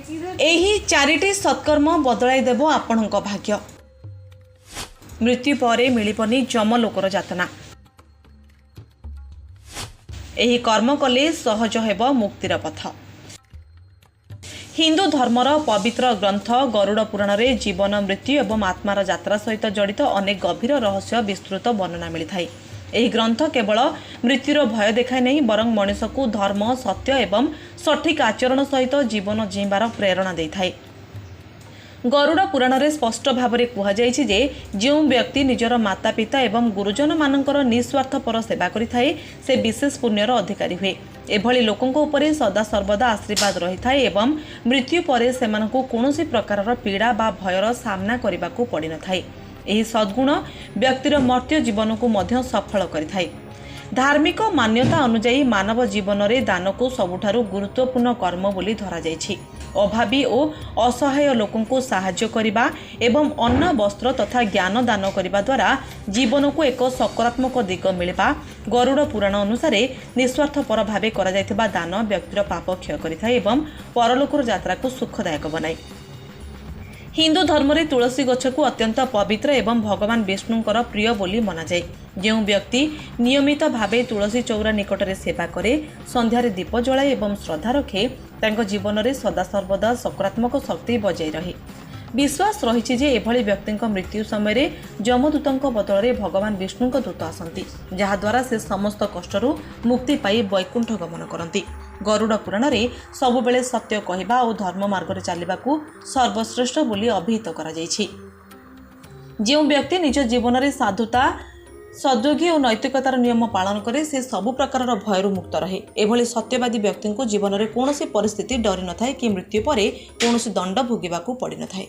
ଏହି चारिटी सत्कर्म बदलाई देव आपणक भाग्य। मृत्यु परे मिलिबनी जमलोकर जातना। एही कर्म कले सहज हेब मुक्तिर पथ। हिंदू धर्मर पवित्र ग्रंथ गरुड़ पुराण रे जीवन मृत्यु एवं आत्मार यात्रा सहित जड़ित अनेक गभीर रहस्य विस्तृत वर्णना मिलता है। यह ग्रंथ केवल मृत्युर भय देखाए नहीं बरं मनुष्य को धर्म सत्य एवं सठिक आचरण सहित जीवन जीवार प्रेरणा देता है। गरुड़ पुराण रे स्पष्ट भाव में कहुଯାଇଛି जे जो व्यक्ति निजर माता पिता एवं गुरुजन मानकर निस्वार्थपर सेवा करिथाए से विशेष पुण्यर अधिकारी हुए। एभली लोकों उपरे सदा सर्वदा आशीर्वाद रही था एवं मृत्यु परे सेमानकु कौनसी प्रकार पीड़ा बा भयर सामना करने को पड़ न थाए। यही सद्गुण व्यक्तिर मर्त्य जीवन को मध्य सफल करिथाए। धार्मिक मान्यता अनुଯାयी मानव जीवन में दान को सबुठारु गुरुत्वपूर्ण कर्म बोली धरा जाइछि। अभावी और असहाय लोकों को साहाय्य करिबा एवं अन्न वस्त्र तथा ज्ञान दान करिबा द्वारा जीवन को एक सकारात्मक दिग मिलवा गरुड़ पुराण अनुसार निस्वार्थपर भावे करा जायतिबा दान व्यक्तिर पाप क्षय करिथाए एवं परलोकर यात्रा को सुखदायक बनाए। हिंदू धर्म में तुलसी गछ को अत्यंत पवित्र एवं भगवान विष्णुंकर प्रिय बोली मना जाए। जो व्यक्ति नियमित भावे तुलसी चौरा निकट में सेवा करे संध्यारे दीप जलाए एवं श्रद्धा रखे तांको जीवन में सदा सर्वदा सकारात्मक शक्ति बजाय रहे। विश्वास रही जे एभली व्यक्ति मृत्यु समय जमदूतों बदल में भगवान विष्णु दूत आसती जहाद्वारा से समस्त कष्टरू मुक्ति पाई वैकुंठ गमन करती। गरुड़ पुराण रे सबुबेले सत्य कहवा और धर्म मार्ग में चलने को सर्वश्रेष्ठ बोली अभिहित करा जाइछि। जो व्यक्ति निज जीवन में साधुता सद्योगी और नैतिकतार नियम पालन करे से सबु प्रकार भयरू मुक्त रहे। एभली सत्यवादी व्यक्ति को जीवन में कौन परिस्थिति डरी न थाए कि मृत्यु परे कौन दंड भोगिबा को पड़ न थाए।